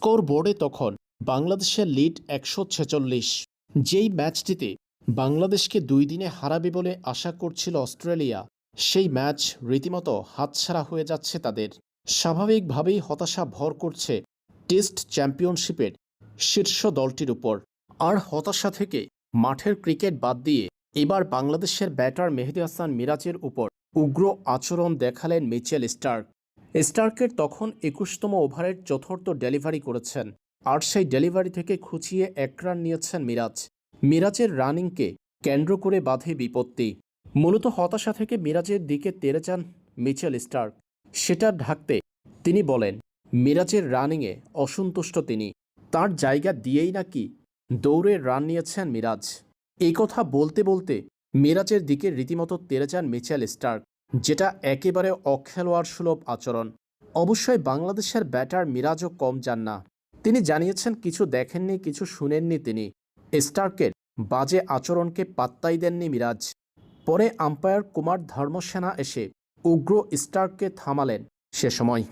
Score বোর্ডে তখন বাংলাদেশের লিড ১৪৬। যেই ম্যাচটিতে বাংলাদেশকে ২ দিনে হারাবে বলে আশা করছিল অস্ট্রেলিয়া, সেই ম্যাচ রীতিমতো হাতছাড়া হয়ে যাচ্ছে তাদের। স্বাভাবিকভাবেই হতাশা ভর করছে টেস্ট চ্যাম্পিয়নশিপের শীর্ষ দলটির উপর। আর হতাশা থেকে মাঠের ক্রিকেট বাদ দিয়ে এবার বাংলাদেশের ব্যাটার মেহেদী হাসান মিরাজের উপর উগ্র আচরণ দেখালেন মিচেল স্টার্কের তখন ২১তম ওভারের চতুর্থ ডেলিভারি করেছেন, আর সেই ডেলিভারি থেকে খুঁচিয়ে ১ রান নিয়েছেন মিরাজের রানিংকে কেন্দ্র করে বাধে বিপত্তি। মূলত হতাশা থেকে মিরাজের দিকে তেড়ে যান মিচেল স্টার্ক। সেটা ঢাকতে তিনি বলেন, মিরাজের রানিংয়ে অসন্তুষ্ট তিনি, তার জায়গা দিয়েই নাকি দৌড়ে রান নিয়েছেন মিরাজ। এই কথা বলতে বলতে মিরাজের দিকে রীতিমতো তেড়ে যান মিচেল স্টার্ক, যেটা একেবারে অখেলোয়াড় সুলভ আচরণ। অবশ্যই বাংলাদেশের ব্যাটার মিরাজও কম যান না। তিনি জানিয়েছেন কিছু দেখেননি, কিছু শুনেননি তিনি। স্টার্কের বাজে আচরণকে পাত্তাই দেননি মিরাজ। পরে আম্পায়ার কুমার ধর্মসেনা এসে উগ্র স্টার্ককে থামালেন সে সময়।